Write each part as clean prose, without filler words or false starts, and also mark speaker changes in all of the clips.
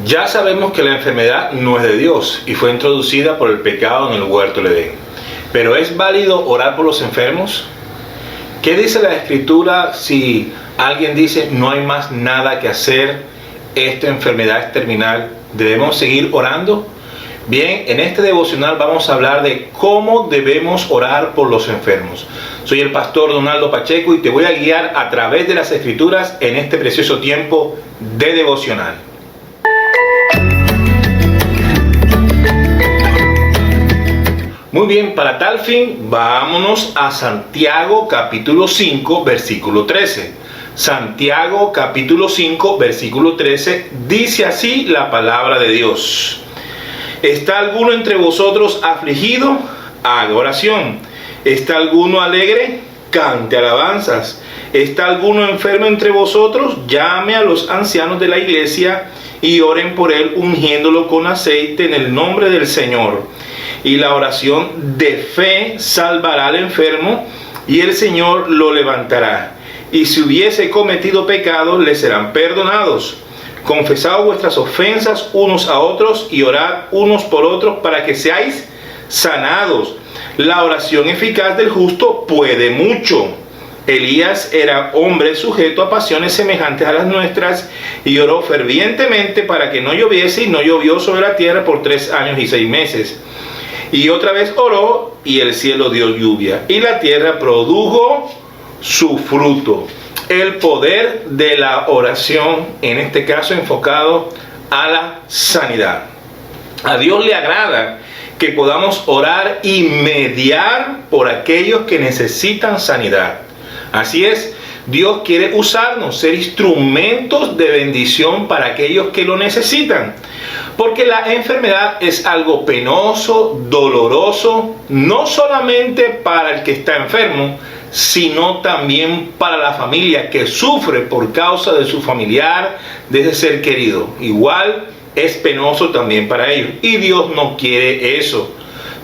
Speaker 1: Ya sabemos que la enfermedad no es de Dios y fue introducida por el pecado en el huerto del Edén. Pero ¿es válido orar por los enfermos? ¿Qué dice la Escritura si alguien dice no hay más nada que hacer, esta enfermedad es terminal? ¿Debemos seguir orando? Bien, en este devocional vamos a hablar de cómo debemos orar por los enfermos. Soy el pastor Donaldo Pacheco y te voy a guiar a través de las Escrituras en este precioso tiempo de devocional. Muy bien, para tal fin, vámonos a Santiago capítulo 5, versículo 13. Santiago capítulo 5, versículo 13, dice así la palabra de Dios. ¿Está alguno entre vosotros afligido? Haga oración. ¿Está alguno alegre? Cante alabanzas. ¿Está alguno enfermo entre vosotros? Llame a los ancianos de la iglesia y oren por él, ungiéndolo con aceite en el nombre del Señor. Y la oración de fe salvará al enfermo, y el Señor lo levantará. Y si hubiese cometido pecados, le serán perdonados. Confesad vuestras ofensas unos a otros y orad unos por otros para que seáis sanados. La oración eficaz del justo puede mucho. Elías era hombre sujeto a pasiones semejantes a las nuestras y oró fervientemente para que no lloviese, y no llovió sobre la tierra por 3 años y 6 meses. Y otra vez oró, y el cielo dio lluvia, y la tierra produjo su fruto. El poder de la oración, en este caso enfocado a la sanidad. A Dios le agrada que podamos orar y mediar por aquellos que necesitan sanidad. Así es, Dios quiere usarnos, ser instrumentos de bendición para aquellos que lo necesitan. Porque la enfermedad es algo penoso, doloroso, no solamente para el que está enfermo, sino también para la familia que sufre por causa de su familiar, de ese ser querido. Igual es penoso también para ellos. Y Dios no quiere eso.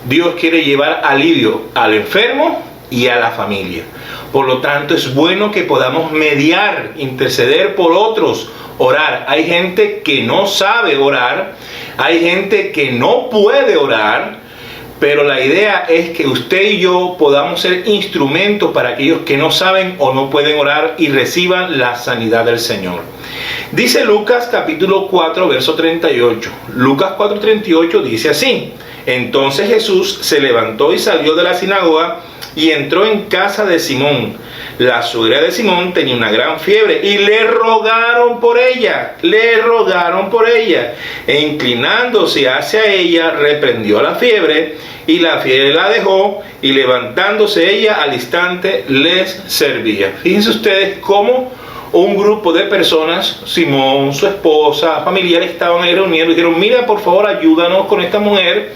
Speaker 1: Dios quiere llevar alivio al enfermo y a la familia. Por lo tanto, es bueno que podamos mediar, interceder por otros, orar. Hay gente que no sabe orar, hay gente que no puede orar, pero la idea es que usted y yo podamos ser instrumentos para aquellos que no saben o no pueden orar y reciban la sanidad del Señor. Dice Lucas capítulo 4, verso 38. Lucas 4:38 dice así: Entonces Jesús se levantó y salió de la sinagoga y entró en casa de Simón. La suegra de Simón tenía una gran fiebre y le rogaron por ella. E inclinándose hacia ella, reprendió la fiebre, y la fiebre la dejó, y levantándose ella al instante les servía. Fíjense ustedes cómo un grupo de personas, Simón, su esposa, familiares, estaban ahí reunidos y dijeron: mira, por favor, ayúdanos con esta mujer.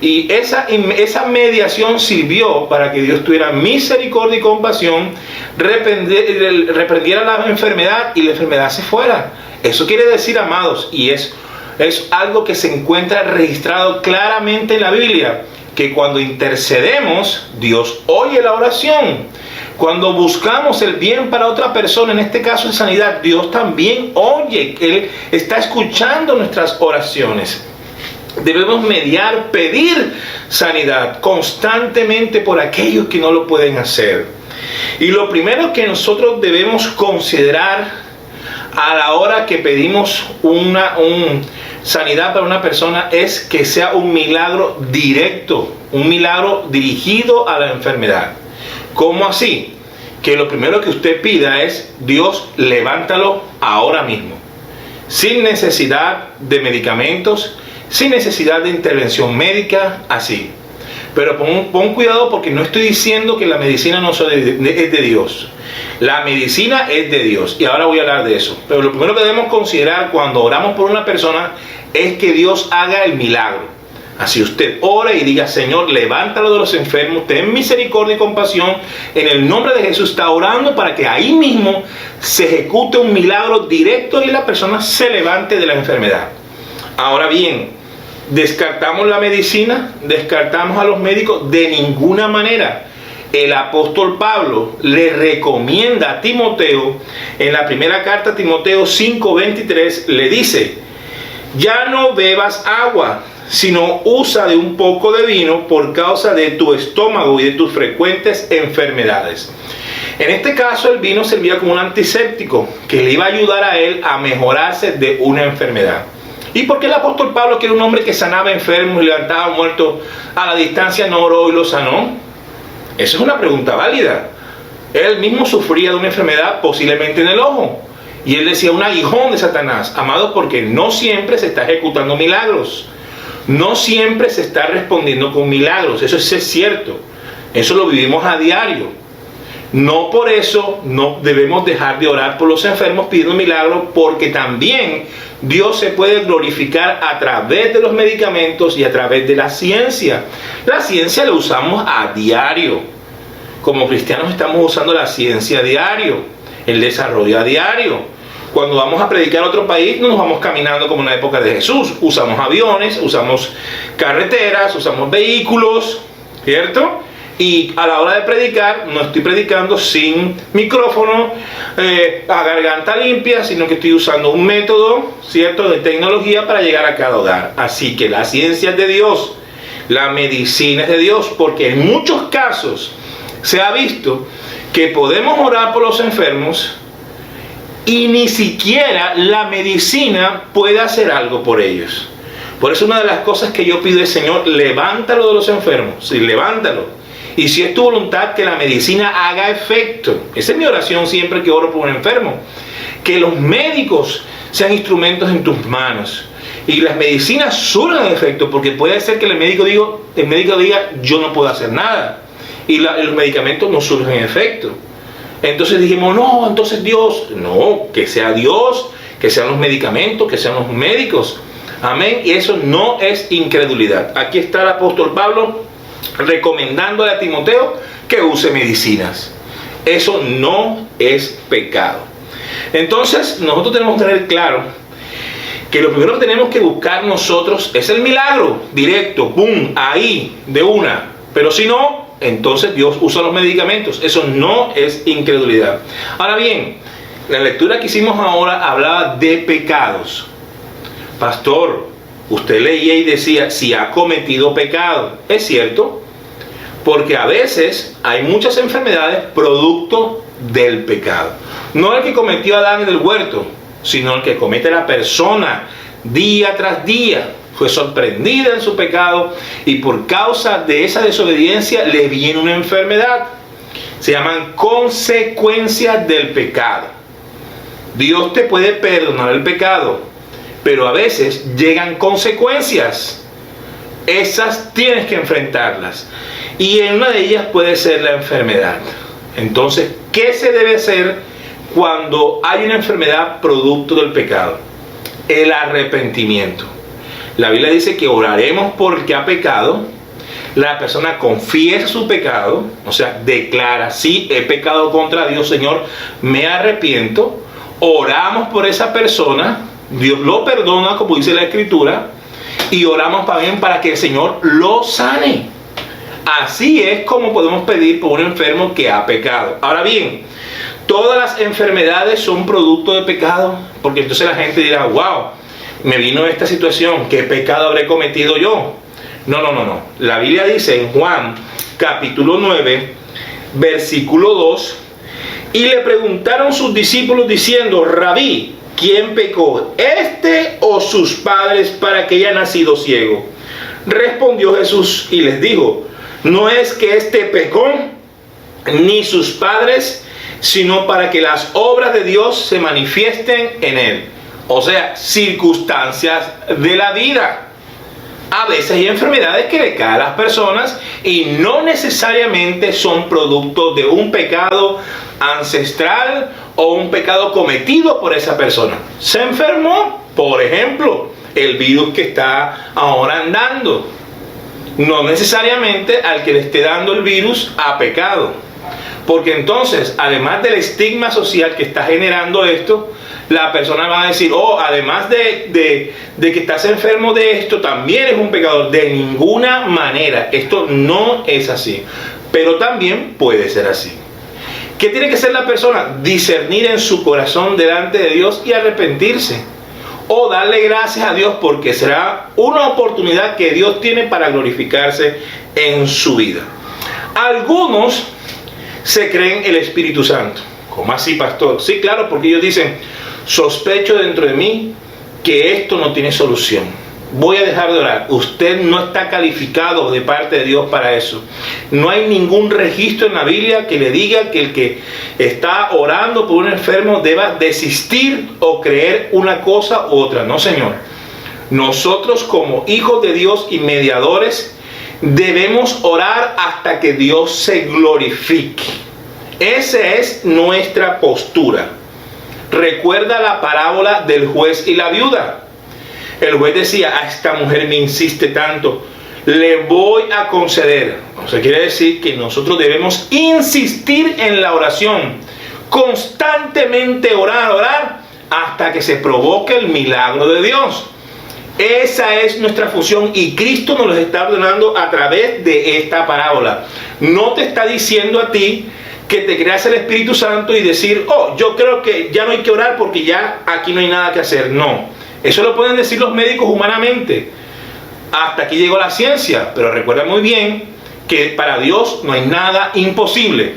Speaker 1: Y esa mediación sirvió para que Dios tuviera misericordia y compasión, reprendiera la enfermedad y la enfermedad se fuera. Eso quiere decir, amados, y es algo que se encuentra registrado claramente en la Biblia, que cuando intercedemos, Dios oye la oración. Cuando buscamos el bien para otra persona, en este caso de sanidad, Dios también oye, que Él está escuchando nuestras oraciones. Debemos mediar, pedir sanidad constantemente por aquellos que no lo pueden hacer. Y lo primero que nosotros debemos considerar a la hora que pedimos sanidad para una persona es que sea un milagro directo, un milagro dirigido a la enfermedad. ¿Cómo así? Que lo primero que usted pida es: Dios, levántalo ahora mismo, sin necesidad de medicamentos, sin necesidad de intervención médica, así. Pero pon cuidado, porque no estoy diciendo que la medicina no es de Dios. La medicina es de Dios, y ahora voy a hablar de eso. Pero lo primero que debemos considerar cuando oramos por una persona es que Dios haga el milagro. Así usted ora y diga: Señor, levántalo de los enfermos, ten misericordia y compasión. En el nombre de Jesús está orando para que ahí mismo se ejecute un milagro directo y la persona se levante de la enfermedad. Ahora bien, ¿descartamos la medicina? ¿Descartamos a los médicos? De ninguna manera. El apóstol Pablo le recomienda a Timoteo, en la primera carta a Timoteo 5:23, le dice ya no bebas agua, sino usa de un poco de vino por causa de tu estómago y de tus frecuentes enfermedades. En este caso, el vino servía como un antiséptico que le iba a ayudar a él a mejorarse de una enfermedad. ¿Y por qué el apóstol Pablo, que era un hombre que sanaba enfermos y levantaba muertos a la distancia, no oró y lo sanó? Esa es una pregunta válida. Él mismo sufría de una enfermedad, posiblemente en el ojo, y él decía: un aguijón de Satanás. Amado, porque no siempre se está ejecutando milagros, no siempre se está respondiendo con milagros. Eso es cierto, eso lo vivimos a diario. No por eso no debemos dejar de orar por los enfermos pidiendo milagros, porque también Dios se puede glorificar a través de los medicamentos y a través de la ciencia. La ciencia la usamos a diario. Como cristianos estamos usando la ciencia a diario, el desarrollo a diario. Cuando vamos a predicar a otro país, no nos vamos caminando como en la época de Jesús. Usamos aviones, usamos carreteras, usamos vehículos, ¿cierto? Y a la hora de predicar, no estoy predicando sin micrófono, a garganta limpia, sino que estoy usando un método, ¿cierto?, de tecnología para llegar a cada hogar. Así que la ciencia es de Dios, la medicina es de Dios, porque en muchos casos se ha visto que podemos orar por los enfermos y ni siquiera la medicina puede hacer algo por ellos. Por eso una de las cosas que yo pido es: Señor, levántalo de los enfermos, sí, levántalo. Y si es tu voluntad, que la medicina haga efecto. Esa es mi oración siempre que oro por un enfermo. Que los médicos sean instrumentos en tus manos y las medicinas surjan efecto, porque puede ser que el médico diga: yo no puedo hacer nada, y los medicamentos no surgen efecto. Entonces dijimos: no, entonces Dios. No, que sea Dios, que sean los medicamentos, que sean los médicos. Amén. Y eso no es incredulidad. Aquí está el apóstol Pablo recomendándole a Timoteo que use medicinas. Eso no es pecado. Entonces nosotros tenemos que tener claro que lo primero que tenemos que buscar nosotros es el milagro directo, ¡pum!, ahí, de una. Pero si no, entonces Dios usa los medicamentos. Eso no es incredulidad. Ahora bien, la lectura que hicimos ahora hablaba de pecados. Pastor, usted leía y decía: si ha cometido pecado. Es cierto, porque a veces hay muchas enfermedades producto del pecado. No el que cometió Adán en el huerto, sino el que comete la persona día tras día. Fue sorprendida en su pecado y por causa de esa desobediencia le viene una enfermedad. Se llaman consecuencias del pecado. Dios te puede perdonar el pecado, pero a veces llegan consecuencias. Esas tienes que enfrentarlas. Y en una de ellas puede ser la enfermedad. Entonces, ¿qué se debe hacer cuando hay una enfermedad producto del pecado? El arrepentimiento. La Biblia dice que oraremos por el que ha pecado. La persona confiesa su pecado, o sea, declara: sí, he pecado contra Dios, Señor, me arrepiento. Oramos por esa persona. Dios lo perdona, como dice la Escritura, y oramos también para que el Señor lo sane. Así es como podemos pedir por un enfermo que ha pecado. Ahora bien, ¿todas las enfermedades son producto de pecado? Porque entonces la gente dirá: wow, me vino esta situación, ¿qué pecado habré cometido yo? No. La Biblia dice en Juan capítulo 9, versículo 2, y le preguntaron sus discípulos diciendo: Rabí, ¿quién pecó, este o sus padres, para que haya nacido ciego? Respondió Jesús y les dijo: no es que éste pecó, ni sus padres, sino para que las obras de Dios se manifiesten en él. O sea, circunstancias de la vida. A veces hay enfermedades que le caen a las personas y no necesariamente son producto de un pecado ancestral o un pecado cometido por esa persona. Se enfermó, por ejemplo, el virus que está ahora andando. No necesariamente al que le esté dando el virus ha pecado. Porque entonces, además del estigma social que está generando esto, la persona va a decir: oh, además de que estás enfermo de esto, también eres un pecador. De ninguna manera, esto no es así. Pero también puede ser así. ¿Qué tiene que hacer la persona? Discernir en su corazón delante de Dios y arrepentirse. o darle gracias a Dios porque será una oportunidad que Dios tiene para glorificarse en su vida. Algunos se creen el Espíritu Santo. ¿Cómo así, pastor? Sí, claro, porque ellos dicen, sospecho dentro de mí que esto no tiene solución. Voy a dejar de orar. Usted no está calificado de parte de Dios para eso. No hay ningún registro en la Biblia que le diga que el que está orando por un enfermo deba desistir o creer una cosa u otra. No, Señor. Nosotros como hijos de Dios y mediadores debemos orar hasta que Dios se glorifique. Esa es nuestra postura. Recuerda la parábola del juez y la viuda. El juez decía, a esta mujer me insiste tanto, le voy a conceder. O sea, quiere decir que nosotros debemos insistir en la oración. Constantemente orar hasta que se provoque el milagro de Dios. Esa es nuestra función y Cristo nos lo está ordenando a través de esta parábola. No te está diciendo a ti que te creas el Espíritu Santo y decir, oh, yo creo que ya no hay que orar porque ya aquí no hay nada que hacer. No. Eso lo pueden decir los médicos humanamente. Hasta aquí llegó la ciencia. Pero recuerda muy bien que para Dios no hay nada imposible.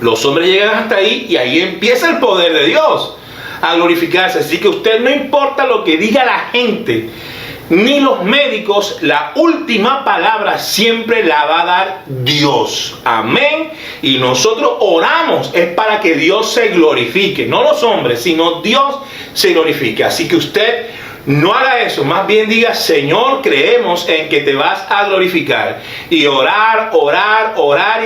Speaker 1: Los hombres llegan hasta ahí y ahí empieza el poder de Dios a glorificarse. Así que usted, no importa lo que diga la gente, ni los médicos, la última palabra siempre la va a dar Dios. Amén. Y nosotros oramos es para que Dios se glorifique. No los hombres, sino Dios se glorifique. Así que usted no haga eso. Más bien diga, Señor, creemos en que te vas a glorificar. Y orar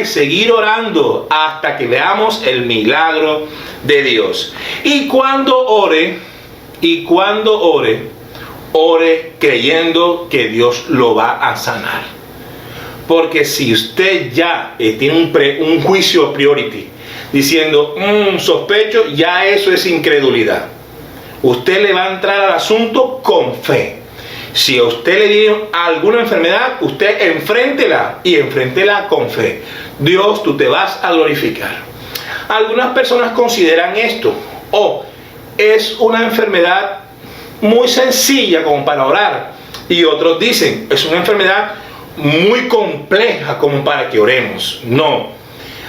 Speaker 1: y seguir orando hasta que veamos el milagro de Dios. Y cuando ore, ore creyendo que Dios lo va a sanar. Porque si usted ya tiene un juicio a priori diciendo, sospecho, ya eso es incredulidad. Usted le va a entrar al asunto con fe. Si a usted le viene alguna enfermedad, usted enfréntela y enfréntela con fe. Dios, tú te vas a glorificar. Algunas personas consideran esto, es una enfermedad muy sencilla como para orar, y otros dicen, es una enfermedad muy compleja como para que oremos. No,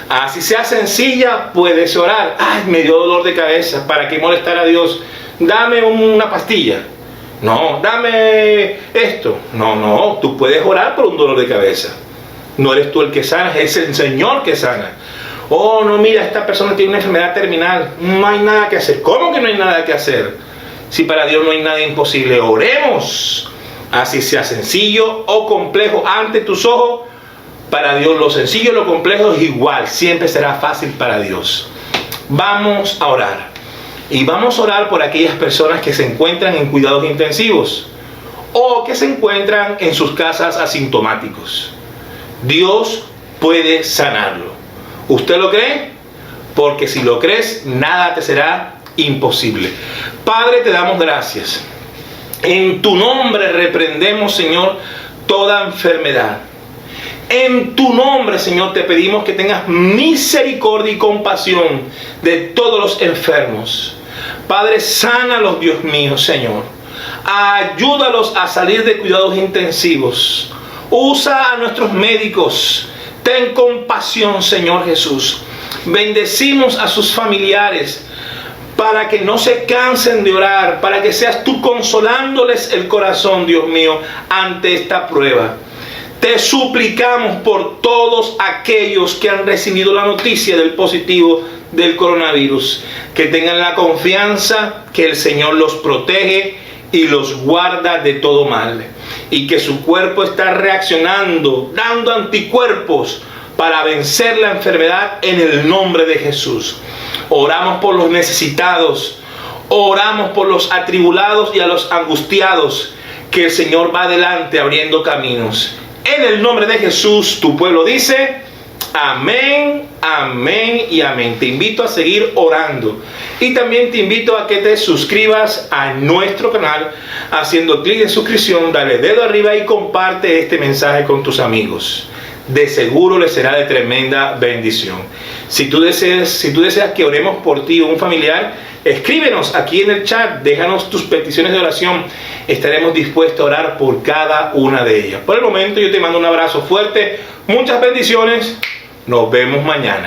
Speaker 1: así sea sencilla, puedes orar. Ay, me dio dolor de cabeza, ¿para qué molestar a Dios? Dame una pastilla. No, dame esto. No, tú puedes orar por un dolor de cabeza. No eres tú el que sana, es el Señor que sana. Oh, no, mira, esta persona tiene una enfermedad terminal, no hay nada que hacer. ¿Cómo que no hay nada que hacer? Si para Dios no hay nada imposible, oremos. Así sea sencillo o complejo ante tus ojos, para Dios lo sencillo y lo complejo es igual. Siempre será fácil para Dios. Vamos a orar. Y vamos a orar por aquellas personas que se encuentran en cuidados intensivos o que se encuentran en sus casas asintomáticos. Dios puede sanarlo. ¿Usted lo cree? Porque si lo crees, nada te será imposible. Padre, te damos gracias. En tu nombre reprendemos, Señor, toda enfermedad. En tu nombre, Señor, te pedimos que tengas misericordia y compasión de todos los enfermos. Padre, sánalos, Dios mío, Señor. Ayúdalos a salir de cuidados intensivos. Usa a nuestros médicos. Ten compasión, Señor Jesús. Bendecimos a sus familiares para que no se cansen de orar, para que seas tú consolándoles el corazón, Dios mío, ante esta prueba. Te suplicamos por todos aquellos que han recibido la noticia del positivo del coronavirus, que tengan la confianza que el Señor los protege y los guarda de todo mal, y que su cuerpo está reaccionando, dando anticuerpos para vencer la enfermedad en el nombre de Jesús. Oramos por los necesitados, oramos por los atribulados y a los angustiados, que el Señor va adelante abriendo caminos. En el nombre de Jesús, tu pueblo dice, amén, amén y amén. Te invito a seguir orando y también te invito a que te suscribas a nuestro canal haciendo clic en suscripción, dale dedo arriba y comparte este mensaje con tus amigos. de seguro les será de tremenda bendición. Si tú deseas que oremos por ti o un familiar, escríbenos aquí en el chat, déjanos tus peticiones de oración. Estaremos dispuestos a orar por cada una de ellas. Por el momento yo te mando un abrazo fuerte, muchas bendiciones, nos vemos mañana.